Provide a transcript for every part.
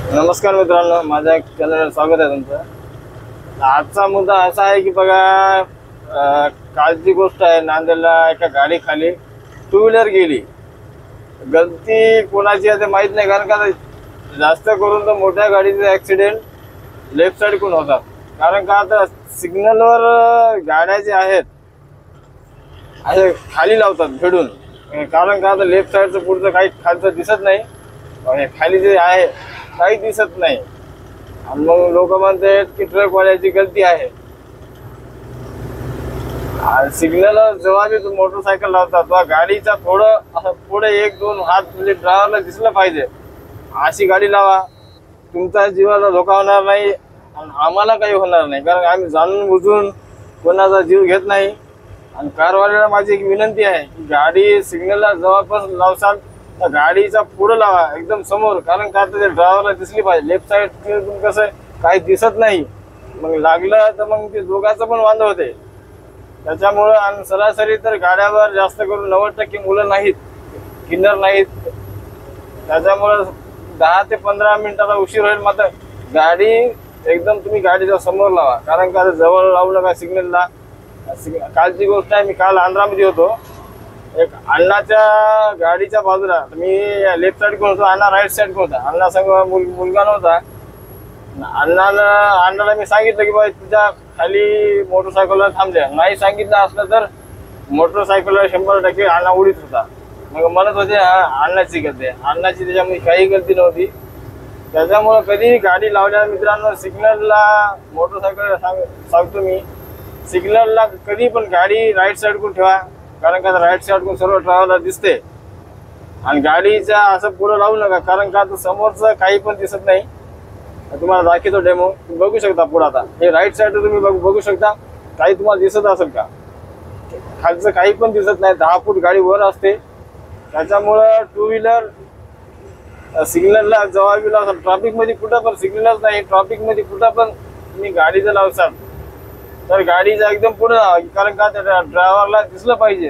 नमस्कार मित्रांनो, माझ्या चॅनलवर स्वागत आहे तुमचं। आजचा मुद्दा असा आहे की बघा, कालची गोष्ट आहे। नांदेडला एका गाडी खाली टू व्हीलर गेली। गलती कोणाची आहे ते माहित नाही, कारण का जास्त करून तर मोठ्या गाडीचे ॲक्सिडेंट लेफ्ट साईडकडून होतात। कारण का आता सिग्नलवर गाड्या जे आहेत असे खाली लावतात भिडून, कारण का आता लेफ्ट साईडचं पुढचं काही खालचं दिसत नाही आणि खाली जे आहे काही दिसत नाही। आणि मग लोक म्हणतात की ट्रकवाल्याची गलती आहे। सिग्नल जेव्हा बी मोटरसायकल लावतात तेव्हा गाडीचा थोडं असं पुढे एक दोन हात म्हणजे ड्रायव्हरला दिसलं पाहिजे, अशी गाडी लावा। तुमचा जीवाला धोका होणार नाही आणि आम्हाला काही होणार नाही, कारण आम्ही जाणून बुजून कोणाचा जीव घेत नाही। आणि कारवाल्याला माझी एक विनंती आहे की गाडी सिग्नलला जवळपास लावसाल तर गाडीचा पुढे लावा, एकदम समोर, कारण का ते ड्रायव्हरला दिसली पाहिजे। लेफ्ट साईड कसं काही दिसत नाही, मग लागलं तर मग ते दोघांचं पण वांद होते। त्याच्यामुळं आणि सरासरी तर गाड्यावर जास्त करून 90% मुलं नाहीत, किन्नर नाहीत। त्याच्यामुळं 10 ते 15 मिनिटाचा उशीर होईल, मात्र गाडी एकदम तुम्ही गाडीच्या समोर लावा, कारण का जवळ लावू नका सिग्नलला। कालची गोष्ट आहे, मी काल आंध्रामध्ये होतो। एक अण्णाच्या गाडीच्या बाजूला मी लेफ्ट साईड होतो, अण्णा राईट साईड होता। अण्णा संग मुलगा नव्हता। अण्णाला मी सांगितलं की बाबा तुझ्या खाली मोटरसायकलला थांबल्या, नाही सांगितलं असलं तर मोटरसायकलला 100% अण्णा उडीत होता। मग म्हणत होते अण्णाची गलती, अण्णाची त्याच्यामध्ये काही गलती नव्हती। त्याच्यामुळं कधी गाडी लावल्या मित्रांनो, सिग्नलला मोटरसायकल सांगतो मी, सिग्नलला कधी पण गाडी राईट साईडकडून ठेवा, कारण का राईट साईडकडून सर्व ड्रायव्हरला दिसते। आणि गाडीच्या असं पुढं लावू नका, कारण का समोरचं काही पण दिसत नाही। तुम्हाला दाखवतो डेमो, तुम्ही बघू शकता। पुढे आता हे राईट साईड तुम्ही बघू शकता, काही तुम्हाला दिसत असेल का? खालचं काही पण दिसत नाही, 10 फूट गाडी वर असते। त्याच्यामुळं टू व्हीलर सिग्नलला जवळ असेल, ट्रॅफिकमध्ये कुठं पण सिग्नलच नाही, ट्रॅफिकमध्ये कुठं पण तुम्ही गाडी जर लावसाल तर गाडीचा एकदम पुढे लावा, कारण का त्या ड्रायव्हरला दिसलं पाहिजे।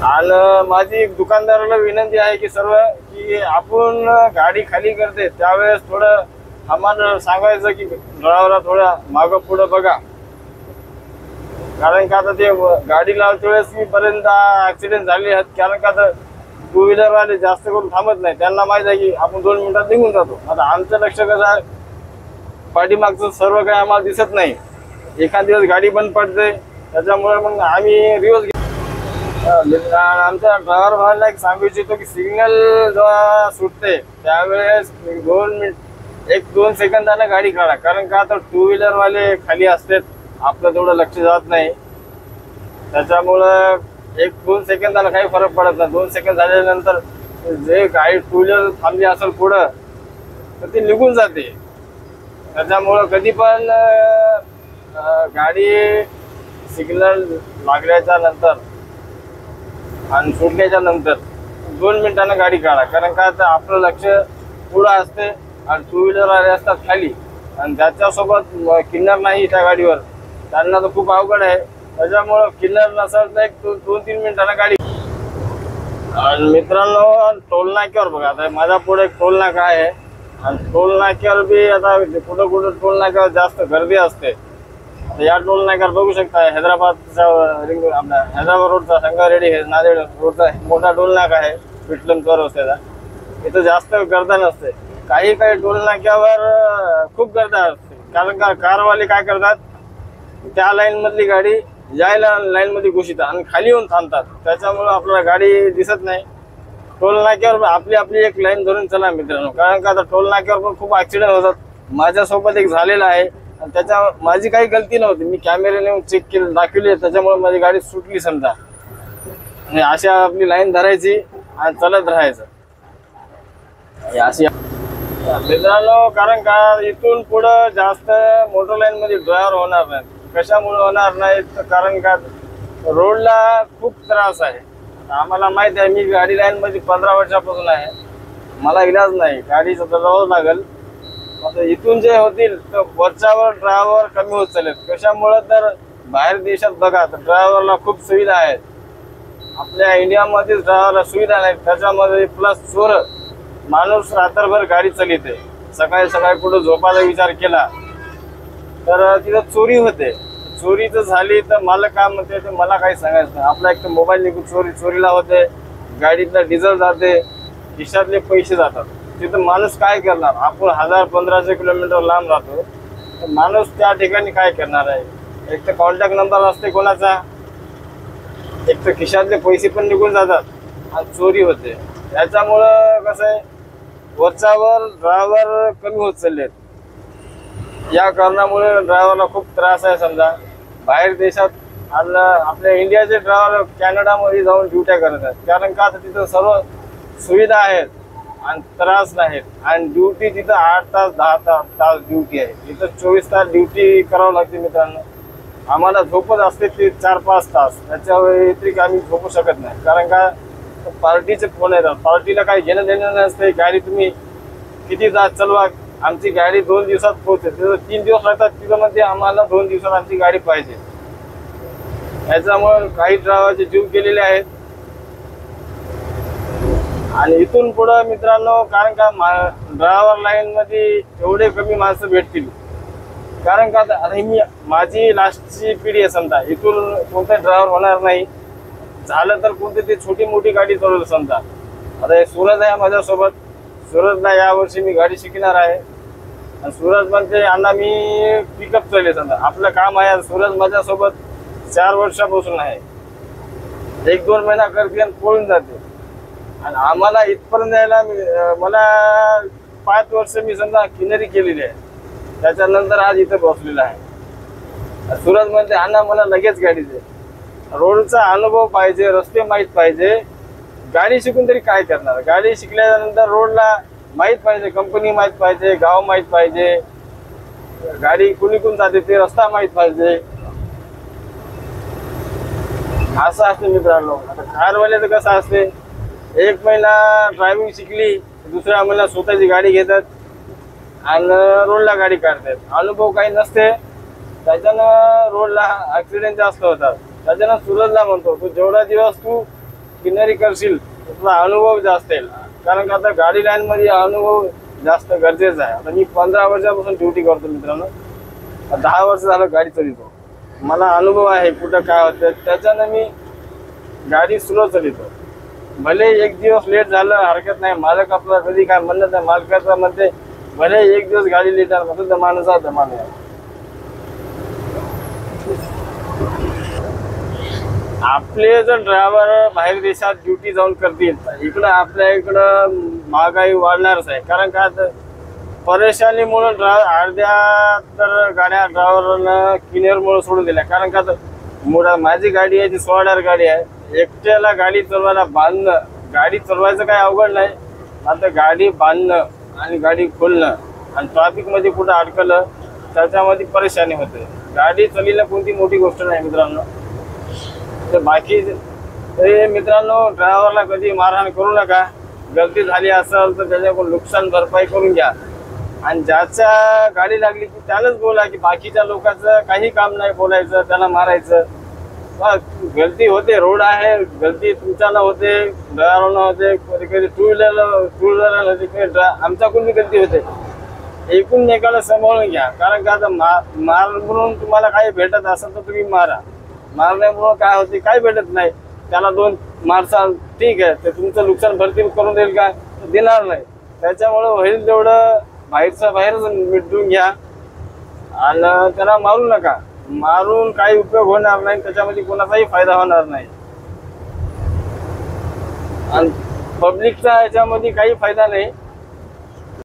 आणि माझी एक दुकानदाराला विनंती आहे की सर्व की आपण गाडी खाली करते त्यावेळेस थोडं आम्हाला सांगायचं की ड्रायव्हरला थोडं मागं पुढं बघा, कारण का आता ते गाडी लावते वेळेस मी पर्यंत ऍक्सिडेंट झाले आहेत। कारण का तर टू व्हीलरवाले जास्त करून थांबत नाही, त्यांना माहित आहे की आपण 2 मिनिटात निघून जातो। आता आमचं लक्ष कसं आहे, पाठीमागचं सर्व काही आम्हाला दिसत नाही, एखाद दिवस गाडी बंद पडते, त्याच्यामुळे मग आम्ही रिवर्स आमच्या ड्रायव्हर भावाला एक सांगू इच्छितो की सिग्नल जेव्हा सुटते त्यावेळेस 1-2 सेकंदाने गाडी काढा, कारण का आता टू व्हीलरवाले खाली असतात, आपलं तेवढं लक्ष जात नाही। त्याच्यामुळं 1-2 सेकंदाला काही फरक पडत नाही। 2 सेकंद झाल्यानंतर जे गाडी टू व्हीलर थांबली असेल पुढं तर ती निघून जाते। त्याच्यामुळं कधी पण गाडी सिग्नल लागल्याच्या नंतर आणि सुटल्याच्या नंतर 2 मिनिटांना गाडी काढा, कारण का तर आपलं लक्ष पुढं असते आणि टू व्हीलर वाले असतात खाली, आणि त्याच्यासोबत किन्नर नाही त्या गाडीवर, त्यांना तर खूप अवघड आहे। त्याच्यामुळं किन्नर नसेल तर 1-2-3 मिनिटांना गाडी। आणि मित्रांनो, टोल नाक्यावर बघा, आता माझ्या पुढे एक टोल नाका आहे आणि टोल नाक्यावर बी आता कुठं कुठं टोल नाक्यावर जास्त गर्दी असते। या टोल नाक्यावर बघू शकता, हैदराबादचा आपला हैदराबाद रोडचा संगारेड्डी नांदेड रोडचा मोठा टोल नाका आहे, पिटलम चौरस्त्याचा। इथं जास्त गर्दी नसते, काही टोल नाक्यावर खूप गर्दी असते, कारण का कारवाले काय करतात, त्या लाईन मधली गाडी यायला लाईन मध्ये घुसतात आणि खाली येऊन थांबतात, त्याच्यामुळे आपल्याला गाडी दिसत नाही। टोल नाक्यावर आपली एक लाईन धरून चला मित्रांनो, कारण का आता टोल नाक्यावर पण खूप ऍक्सिडेंट होतात। माझ्यासोबत एक झालेला आहे, आणि त्याच्या माझी काही गलती नव्हती, मी कॅमेऱ्याने चेक केलं, दाखवली, त्याच्यामुळे माझी गाडी सुटली समजा। आणि अशी आपली लाईन धरायची आणि चलत राहायचं अशी मित्रांनो, कारण का इथून पुढं जास्त मोटर लाईन मध्ये ड्रायव्हर होणार नाही। कशामुळे होणार नाही, कारण का रोडला खूप त्रास आहे। आम्हाला माहित आहे, मी गाडी लाईन मध्ये 15 वर्षापासून आहे, मला इलाज नाही, गाडीचं तर जावं लागेल। आता इथून जे होतील तर वरच्यावर ड्रायव्हर कमी होत चालेल। कशामुळे तर बाहेर देशात बघा तर ड्रायव्हरला खूप सुविधा आहेत, आपल्या इंडियामध्येच ड्रायव्हरला सुविधा नाही, त्याच्यामध्ये प्लस चोर माणूस रात्रभर गाडी चालिते, सकाळी सकाळी कुठं झोपायचा विचार केला तर तिथं चोरी होते. चोरी जर झाली तर मला काय म्हणते ते मला काही सांगायचं नाही. आपला एक तर मोबाईल निघून चोरीला होते, गाडीतलं डिझेल जाते, खिशातले पैसे जातात. तिथं माणूस काय करणार? आपण 1000-1500 किलोमीटर लांब राहतो, तर माणूस त्या ठिकाणी काय करणार आहे? एक तर कॉन्टॅक्ट नंबर असते कोणाचा, एक तर खिशातले पैसे पण निघून जातात आणि चोरी होते. त्याच्यामुळं कसं आहे, वरच्यावर ड्रायव्हर कमी होत चाललेत. या कारणामुळे ड्रायव्हरला खूप त्रास आहे. समजा बाहेर देशात आपल्या इंडियाचे ड्रायव्हर कॅनडामध्ये जाऊन ड्युट्या करत आहेत, कारण का तर तिथं सर्व सुविधा आहेत आणि त्रास नाहीत. आणि ड्युटी तिथं 8 तास 10 तास ड्युटी आहे, इथं 24 तास ड्युटी करावं लागते. मित्रांनो, आम्हाला झोपत असते ते 4-5 तास, त्याच्या व्यतिरिक्त आम्ही झोपू शकत नाही. कारण का पार्टीचे फोन येतात, पार्टीला काही घेणं देणं नसते. गाडी तुम्ही किती तास चालवा, आमची गाडी 2 दिवसात पोहोचते, तिथं 3 दिवस लागतात. तिथं म्हणजे आम्हाला 2 दिवसात आमची गाडी पाहिजे. याच्यामुळे काही ड्रायव्हरचे जीव गेलेले आहेत. आणि इथून पुढं मित्रांनो, कारण का ड्रायव्हर लाईन मध्ये एवढे कमी माणसं भेटतील, कारण का आता माझी लास्टची पिढी आहे. समजा इथून कोणता ड्रायव्हर होणार नाही, झालं तर कोणती ती छोटी मोठी गाडी चालवलं. समजा आता हे सूरज आहे माझ्यासोबत, सूरजला यावर्षी मी गाडी शिकणार आहे. आणि सूरज म्हणते अण्णा मी पिकअप चालले. समजा आपलं काम आहे, सूरज माझ्यासोबत 4 वर्षापासून आहे. 1-2 महिना करते आणि पळून जाते. आणि आम्हाला इथपर्यंत यायला मला 5 वर्ष मी समजा किनारी केलेली आहे, त्याच्यानंतर आज इथं बसलेला आहे. सूरज म्हणते अण्णा मला लगेच गाडी दे. रोडचा अनुभव पाहिजे, रस्ते माहीत पाहिजे. गाडी शिकून तरी काय करणार? गाडी शिकल्यानंतर रोडला माहीत पाहिजे, कंपनी माहीत पाहिजे, गाव माहीत पाहिजे, गाडी कुणीकडून जाते ते रस्ता माहीत पाहिजे. असं असते मित्रांनो. आता कारवाल्याचं कसं असते, 1 महिना ड्रायव्हिंग शिकली, दुसऱ्या महिन्यात स्वतःची गाडी घेतात आणि रोडला गाडी काढतात. अनुभव काही नसते, त्याच्यानं रोडला ऍक्सिडेंट जास्त होतात. त्याच्यानं सूरजला म्हणतो तू जेवढा दिवस तू किनारी करशील तुझा अनुभव जास्त येईल. कारण का आता गाडी लाईन मध्ये अनुभव जास्त गरजेचा आहे. आता मी 15 वर्षापासून ड्युटी करतो मित्रांनो, 10 वर्ष झालं गाडी चालवतो. मला अनुभव आहे कुठं काय होतं, त्याच्यानं मी गाडी स्लो चालवतो. भले 1 दिवस लेट झालं हरकत नाही, मालक आपला कधी काय म्हणत नाही. मालकाचं म्हणते भले 1 दिवस गाडी लेट झालं म्हणतो दमानुसार दमान आहे. आपले जर ड्रायव्हर बाहेर देशात ड्युटी जाऊन करतील, इकडं आपल्या इकडं महागाई वाढणारच आहे. कारण का परेशानीमुळे अर्ध्या तर गाड्या ड्रायव्हरनं किनेरमुळे सोडून दिल्या. कारण का माझी गाडी आहे ती 16 गाडी आहे, एकट्याला गाडी चालवायला बांधणं, गाडी चालवायचं काय अवघड नाही, आता गाडी बांधणं आणि गाडी खोलणं आणि ट्रॅफिक मध्ये कुठं अडकलं त्याच्यामध्ये परेशानी होते. गाडी चालवणं कोणती मोठी गोष्ट नाही मित्रांनो. तर बाकी मित्रांनो, ड्रायव्हरला कधी मारहाण करू नका. गलती झाली असेल तर त्याच्याकडून नुकसान भरपाई करून घ्या. आणि ज्याच्या गाडी लागली की त्यालाच बोला, की बाकीच्या लोकांचं काही काम नाही बोलायचं, त्याला मारायचं. गलती होते, रोड आहे, गलती तुमच्याला होते, ड्रायव्हरला होते, कधी कधी टू व्हीलरला होते, आमच्याकडून गलती होते. एकूण एकाला सांभाळून घ्या. कारण का आता मार म्हणून तुम्हाला काही भेटत असेल तर तुम्ही मारा. मारण्यामुळं काय होते, काय भेटत नाही. त्याला 2 मारसाल ठीक आहे, ते तुमचं नुकसान भरती करून देईल का? देणार नाही. त्याच्यामुळं होईल तेवढं बाहेरच मिटून घ्या आणि त्याला मारू नका. मारून काही उपयोग होणार नाही, त्याच्यामध्ये कोणाचाही फायदा होणार नाही. आणि पब्लिकचा याच्यामध्ये काही फायदा नाही.